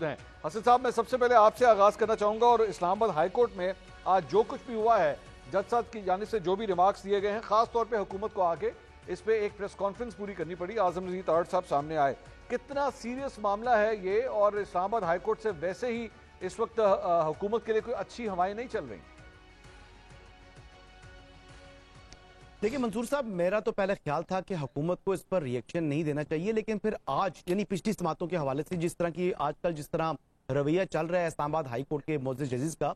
हैं। हसन साहब, मैं सबसे पहले आपसे आगाज करना चाहूंगा और इस्लामाबाद हाई कोर्ट में आज जो कुछ भी हुआ है, जज साहब की जानिब से जो भी रिमार्क्स दिए गए हैं, खास तौर पे हुकूमत को आके इस पे एक प्रेस कॉन्फ्रेंस पूरी करनी पड़ी, आजम रज़ीद तारड़ साहब सामने आए। कितना सीरियस मामला है ये, और इस्लामाबाद हाई कोर्ट से वैसे ही इस वक्त हुकूमत के लिए कोई अच्छी हवाएं नहीं चल रही? देखिए मंसूर साहब, मेरा तो पहले ख्याल था कि हुकूमत को इस पर रिएक्शन नहीं देना चाहिए, लेकिन फिर आज यानी पिछली समातों के हवाले से जिस तरह की आजकल जिस तरह रवैया चल रहा है इस्लामाबाद हाई कोर्ट के मोअज़्ज़िज़ जजेस का,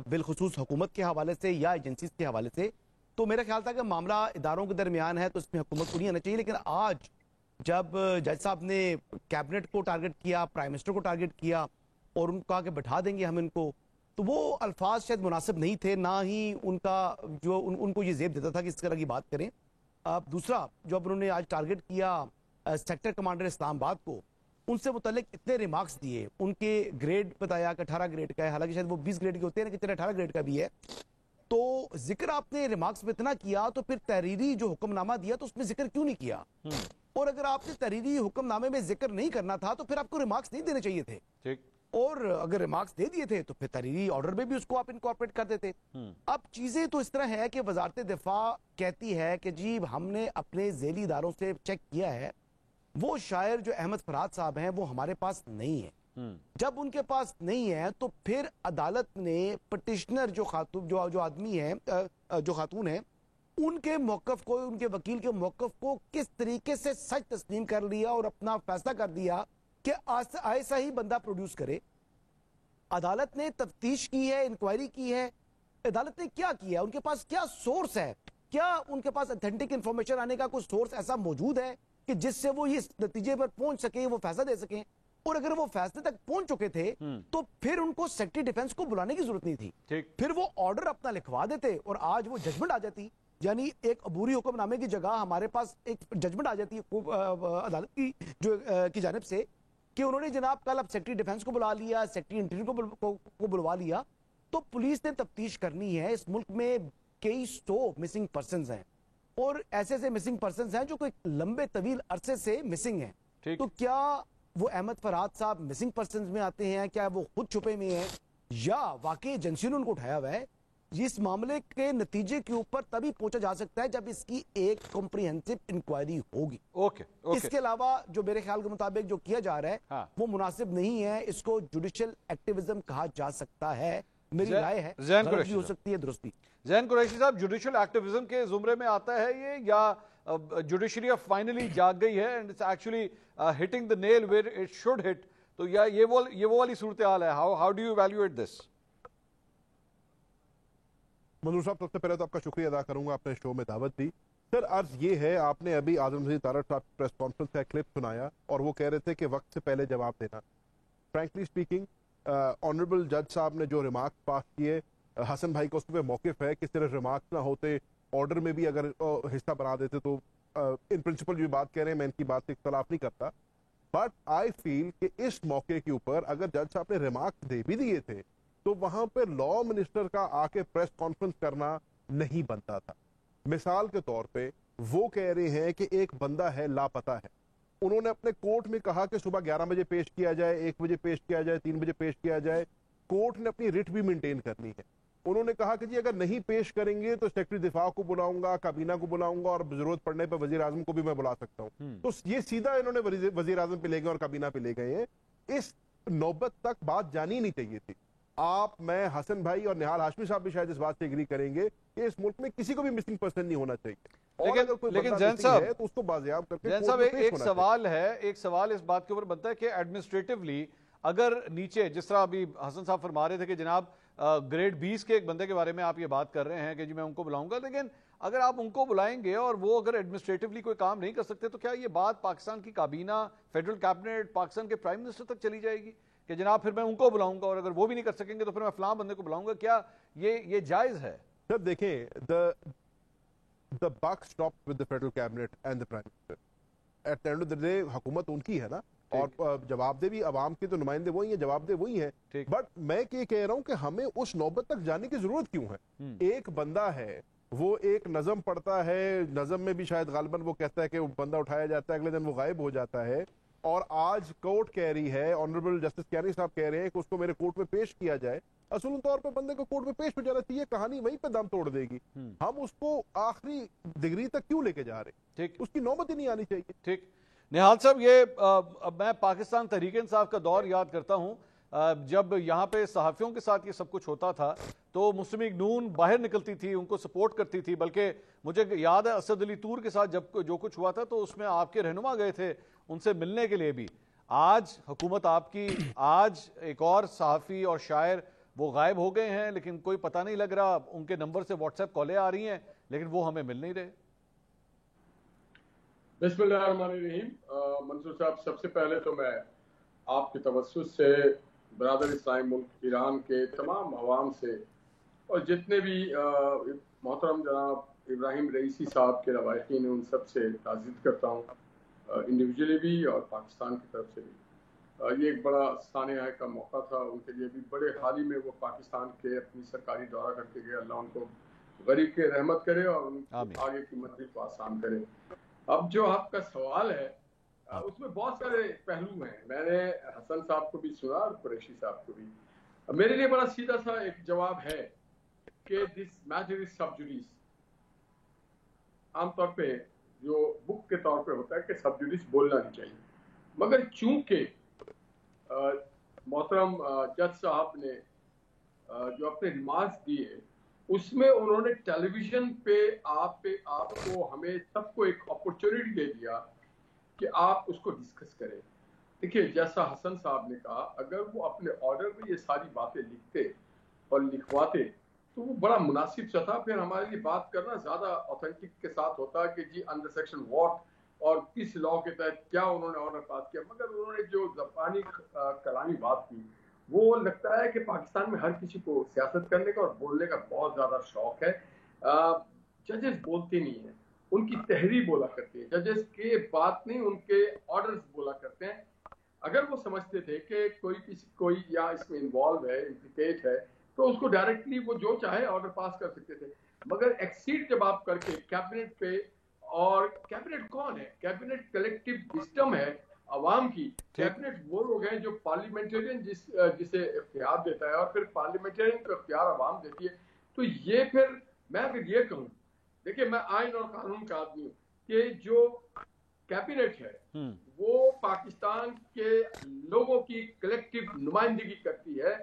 बिलखुसूस हुकूमत के हवाले से या एजेंसीज के हवाले से, तो मेरा ख्याल था कि मामला इदारों के दरमियान है तो इसमें हुकूमत को नहीं आना चाहिए। लेकिन आज जब जज साहब ने कैबिनेट को टारगेट किया, प्राइम मिनिस्टर को टारगेट किया और उनको कहा कि बैठा देंगे हम इनको, तो वो अल्फाज शायद मुनासिब नहीं थे, ना ही उनका जो उनको ये जेब देता था कि इस तरह की बात करें। दूसरा, जो अब उन्होंने आज टारगेट किया सेक्टर कमांडर इस्लामाबाद को, उनसे मुतल्लिक इतने रिमार्क्स दिए, उनके ग्रेड बताया कि 18 ग्रेड का है, हालांकि शायद वो 20 ग्रेड के होते हैं, लेकिन 18 ग्रेड का भी है। तो जिक्र आपने रिमार्क्स में इतना किया, तो फिर तहरीरी जो हुक्मनामा दिया तो उसमें जिक्र क्यों नहीं किया? और अगर आपने तहरीरी हुक्मनामे में जिक्र नहीं करना था तो फिर आपको रिमार्क्स नहीं देने चाहिए थे। ठीक। और अगर रिमार्क्स दे दिए थे तो फिर तहरीरी ऑर्डर में भी उसको आप इनकॉर्पोरेट कर देते। अब चीजें तो इस तरह है कि वजारत दिफा कहती है कि जी हमने अपने ज़ेली इदारों से चेक किया है, वो शायर जो अहमद फरहाद साहब हैं वो हमारे पास नहीं है। जब उनके पास नहीं है तो फिर अदालत ने पिटिशनर जो खातून जो आदमी है, जो खातून है, उनके मौकफ को, उनके वकील के मौकफ को किस तरीके से सच तस्लीम कर लिया और अपना फैसला कर दिया कि ऐसा ही बंदा प्रोड्यूस करे। अदालत ने तफ्तीश की है, इंक्वायरी की है, अदालत ने क्या किया, उनके पास क्या सोर्स है, क्या उनके पास ऑथेंटिक इंफॉर्मेशन आने का कोई सोर्स ऐसा मौजूद है कि जिससे वो इस नतीजे पर पहुंच सके, वो फैसला दे सके? और अगर वो फैसले तक पहुंच चुके थे तो फिर उनको सेक्रेटरी डिफेंस को बुलाने की जरूरत नहीं थी, फिर वो ऑर्डर अपना लिखवा देते और आज वो जजमेंट आ जाती। यानी एक अबूरी हुक्मनामे की जगह हमारे पास एक जजमेंट आ जाती है अदालत की की जानिब से कि उन्होंने जनाब कल अब सेक्रेटरी डिफेंस को बुला लिया, सेक्रेटरी इंटीरियर को बुलवा लिया, तो पुलिस ने तफ्तीश करनी है। इस मुल्क में कई 100 मिसिंग पर्सन्स हैं और ऐसे मिसिंग पर्सन्स हैं जो कोई लंबे तवील अरसे से मिसिंग हैं। तो क्या वो अहमद फरहाद साहब मिसिंग पर्सन्स में आते हैं? क्या वो खुद छुपे में हैं या वाकई एजेंसियों ने उनको उठाया हुआ है? इस मामले के नतीजे के ऊपर तभी पहुंचा जा सकता है जब इसकी एक कॉम्प्रिहेंसिव इंक्वायरी होगी। ओके। इसके अलावा जो मेरे ख्याल के मुताबिक जो किया जा रहा है वो मुनासिब नहीं है, इसको जुडिशियल एक्टिविज्म कहा जा सकता है। मेरी राय है गलती हो सकती है, दुरुस्ती। ज़ैन कुरैशी साहब, जुडिशियल एक्टिविज्म के जुमरे में आता है ये, या जुडिशरी फाइनली जाग गई है and it's actually hitting the nail where it should hit? तो या ये वो वाली सूरत हाल है? How do you evaluate this? Manzoor साहब, सबसे पहले तो आपका शुक्रिया अदा करूंगा, आपने शो में दावत दी। सर, अर्ज ये है, आपने अभी आजम रज़ीद तारड़ साहब प्रेस कॉन्फ्रेंस का क्लिप सुनाया और वो कह रहे थे कि वक्त से पहले जवाब देना। फ्रैंकली स्पीकिंग, ऑनरेबल जज साहब ने जो रिमार्क्स पास किए, हसन भाई को उस पर मौक़िफ़ है कि सिर्फ रिमार्क्स ना होते, ऑर्डर में भी अगर हिस्सा बना देते तो इन प्रिंसिपल जो बात कह रहे हैं मैं इनकी बात से इख्तलाफ नहीं करता, बट आई फील कि इस मौके के ऊपर अगर जज साहब ने रिमार्क्स दे भी दिए थे तो वहां पर लॉ मिनिस्टर का आके प्रेस कॉन्फ्रेंस करना नहीं बनता था। मिसाल के तौर पे वो कह रहे हैं कि एक बंदा है, लापता है, उन्होंने अपने कोर्ट में कहा कि सुबह 11 बजे पेश किया जाए, 1 बजे पेश किया जाए, 3 बजे पेश किया जाए। कोर्ट ने अपनी रिट भी मेंटेन करनी है। उन्होंने कहा कि जी अगर नहीं पेश करेंगे तो सेक्रेटरी दिफा को बुलाऊंगा, काबीना को बुलाऊंगा और जरूरत पड़ने पर वजीर आजम को भी मैं बुला सकता हूँ। तो ये सीधा इन्होंने वजीर आजम पे ले गए और काबीना पे ले गए हैं। इस नौबत तक बात जानी नहीं चाहिए थी। आप, मैं, हसन भाई और निहाल हाशमी साहब भी शायद इस बात से एग्री करेंगे कि इस मुल्क में किसी को भी मिसिंग पर्सन नहीं होना चाहिए। लेकिन जैन साहब, तो उसको बाजियाब करके जैन साहब एक सवाल है, एक सवाल इस बात के ऊपर बनता है कि एडमिनिस्ट्रेटिवली अगर नीचे जिस तरह अभी हसन साहब फरमा रहे थे कि जनाब ग्रेड 20 के एक बंदे के बारे में आप ये बात कर रहे हैं कि जी मैं उनको बुलाऊंगा, लेकिन अगर आप उनको बुलाएंगे और वो अगर एडमिनिस्ट्रेटिवली कोई काम नहीं कर सकते तो क्या ये बात पाकिस्तान की काबीना, फेडरल कैबिनेट, पाकिस्तान के प्राइम मिनिस्टर तक चली जाएगी कि जनाब फिर मैं उनको बुलाऊंगा और अगर वो भी नहीं कर सकेंगे तो फिर मैं फलां बंदे को बुलाऊंगा? क्या ये जायज है? सर देखें, the buck stops with the federal cabinet and the prime minister. At the end of the day हुकूमत उनकी है ना, और जवाबदेह भी अवाम के तो नुमाइंदे वही हैं, जवाबदेह वही हैं। बट मैं ये कह रहा हूं कि हमें उस नौबत तक जाने की जरूरत क्यों है? एक बंदा है, वो एक नज़म पढ़ता है, नज़म में भी शायद गालिबन वो कहता है कि वो बंदा उठाया जाता है, अगले दिन वो गायब हो जाता है। اور آج کورٹ کہہ رہی ہے, آنریبل جسٹس کیانی صاحب کہہ رہے ہیں کہ اس کو میرے کورٹ میں پیش کیا جائے. اصول طور پہ بندے کو کورٹ میں پیش ہو جانا چاہیے, کہانی وہیں پہ دم توڑ دے گی. ہم اس کو آخری ڈگری تک کیوں لے کے جا رہے ہیں؟ ٹھیک, اس کی نوبت ہی نہیں آنی چاہیے. ٹھیک. نہال صاحب, یہ اب میں پاکستان تحریک انصاف کا دور یاد کرتا ہوں, جب یہاں پہ صحافیوں کے ساتھ یہ سب کچھ ہوتا تھا تو مسلم لیگ نون باہر نکلتی تھی, ان کو سپورٹ کرتی تھی. بلکہ مجھے یاد ہے اسد علی طور کے ساتھ جب جو کچھ ہوا تھا تو اس میں آپ کے رہنما گئے تھے ان سے ملنے کے لیے بھی. آج حکومت آپ کی, آج ایک اور صحافی اور شاعر وہ غائب ہو گئے ہیں, لیکن کوئی پتہ نہیں لگ رہا. ان کے نمبر سے واٹس ایپ کالیں آ رہی ہیں لیکن وہ ہمیں مل نہیں رہے. بسم اللہ الرحمن الرحیم. منصور صاحب, سب سے پہلے تو میں آپ کے توسط سے برادر اسلامی ملک ایران کے تمام عوام سے اور جتنے بھی محترم جناب ابراہیم رئیسی صاحب کے روایتین ہیں ان سب سے تعزیت کرتا ہوں, انڈیویجولی بھی اور پاکستان کی طرف سے بھی. یہ ایک بڑا سانحہ کا موقع تھا ان کے لیے بھی. بڑے حال ہی میں وہ پاکستان کے اپنی سرکاری دورہ کر کے گئے. اللہ ان کو غریب کے رحمت کرے اور ان کی آگے کی منزل کو آسان کرے. اب جو آپ کا سوال ہے اس میں بہت سارے پہلو ہیں. میں نے حسن صاحب کو بھی سنا اور قریشی صاحب کو بھی. میرے لیے بڑا سیدھا سا ایک جواب ہے کہ دس میٹر از سب جوڈیس. عام طور پہ جو بک کے طور پہ ہوتا ہے کہ سب جوڈیس بولنا نہیں چاہیے, مگر چونکہ محترم جج صاحب نے جو اپنے ریمارکس دیے اس میں انہوں نے ٹیلی ویژن پہ آپ کو ہمیں سب کو ایک اپرچونٹی دے دیا کہ آپ اس کو ڈسکس کریں. دیکھیے, جیسا حسن صاحب نے کہا, اگر وہ اپنے آرڈر میں یہ ساری باتیں لکھتے اور لکھواتے تو وہ بڑا مناسب سا تھا. پھر ہمارے لیے بات کرنا زیادہ اوتھینٹک کے ساتھ ہوتا کہ جی انڈر سیکشن واٹ اور کس لا کے تحت کیا انہوں نے آرڈر پاس کیا. مگر انہوں نے جو زبانی کلامی بات کی وہ لگتا ہے کہ پاکستان میں ہر کسی کو سیاست کرنے کا اور بولنے کا بہت زیادہ شوق ہے. ججز بولتے نہیں ہیں, ان کی تحریر بولا کرتے ہیں. ججز کے بات نہیں, ان کے آرڈرز بولا کرتے ہیں. اگر وہ سمجھتے تھے کہ کوئی یا اس میں انوالو ہے, امپلیکیٹ ہے, تو اس کو ڈائریکٹلی وہ جو چاہے آرڈر پاس کر سکتے تھے. مگر ایکسیڈ جب آپ کر کے کیبنٹ پہ, اور کیبنٹ کون ہے؟ کیبنٹ کلیکٹیو وزڈم ہے عوام کی. کیبنٹ وہ لوگ ہیں جو پارلیمنٹرین جسے اختیار دیتا ہے, اور پھر پارلیمنٹرین کو اختیار عوام دیتی ہے. تو یہ پھر میں اگر یہ کہوں, دیکھیں میں آئین اور قانون کا آدمی ہوں, کہ جو کیبنٹ ہے وہ پاکستان کے لوگوں کی کلیکٹیو نمائندگی کرتی ہے.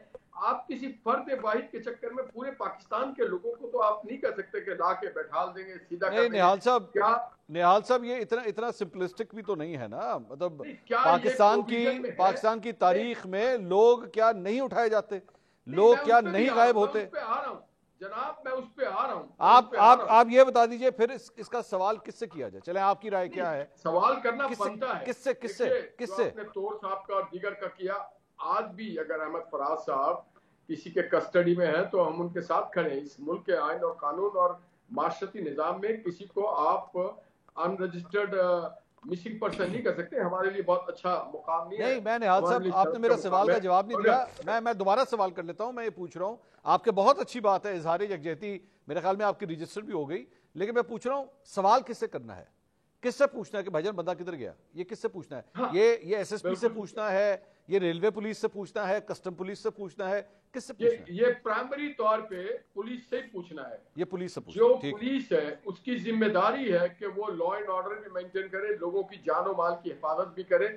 آپ کسی فرد واحد کے چکر میں پورے پاکستان کے لوگوں کو تو آپ نہیں کر سکتے کہ لا کے بیٹھال دیں گے, سیدھا کر دیں گے. نہال صاحب, یہ اتنا سمپلسٹک بھی تو نہیں ہے نا. مطلب پاکستان کی تاریخ میں لوگ کیا نہیں اٹھائے جاتے, لوگ کیا نہیں غائب ہوتے. جناب میں اس پہ آ رہا ہوں. آپ یہ بتا دیجئے پھر اس کا سوال کس سے کیا جائے؟ چلیں آپ کی رائے کیا ہے؟ سوال کرنا بنتا ہے کس سے آپ نے طور صاحب کا اور دیگر کا کیا. آج بھی اگر احمد فراز صاحب کسی کے کسٹڈی میں ہیں تو ہم ان کے ساتھ کھڑے ہیں. اس ملک کے آئین اور قانون اور معاشرتی نظام میں کسی کو آپ ان رجسٹرڈ مسنگ پرسن نہیں کر سکتے. ہمارے لیے بہت اچھا مقام نہیں ہے. نہیں, میں نہال صاحب آپ نے میرا سوال کا جواب نہیں دیا. میں دوبارہ سوال کر لیتا ہوں. میں یہ پوچھ رہا ہوں, آپ کے بہت اچھی بات ہے اظہار یکجہتی, میرے خیال میں آپ کی رجسٹر بھی ہو گئی, لیکن میں پوچھ رہا ہوں سوال کس سے کرنا ہے؟ کس سے پوچھنا ہے کہ بھائی جان بندہ کدھر گیا؟ یہ کس سے پوچھنا ہے؟ یہ ایس ایس پی سے پوچھنا ہے, یہ ریلوے پولیس سے پوچھنا ہے, کسٹم پولیس سے پوچھنا ہے, کس سے پوچھنا ہے؟ یہ پرائمری طور پہ پولیس سے ہی پوچھنا ہے. یہ پولیس سے پوچھنا ہے. جو پولیس ہے اس کی ذمہ داری ہے کہ وہ لا اینڈ آرڈر بھی مینٹین کرے, لوگوں کی جان و مال کی حفاظت بھی کرے.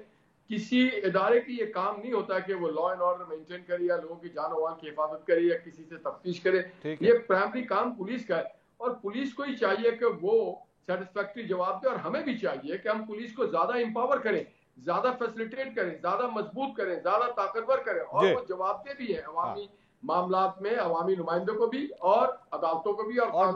کسی ادارے کی یہ کام نہیں ہوتا کہ وہ لا اینڈ آرڈر مینٹین کرے یا لوگوں کی جان و مال کی حفاظت کرے یا کسی سے تفتیش کرے. یہ پرائمری کام پولیس کا ہے, اور پولیس کو ہی چاہیے کہ وہ سیٹسفیکٹری جواب دے. اور ہمیں بھی چاہیے کہ ہم پولیس کو زیادہ امپاور کریں, زیادہ فیسلیٹیٹ کریں, زیادہ مضبوط کریں, زیادہ طاقتور کریں, اور وہ جواب دے بھی ہیں عوامی معاملات میں عوامی نمائندوں کو بھی اور عدالتوں کو بھی اور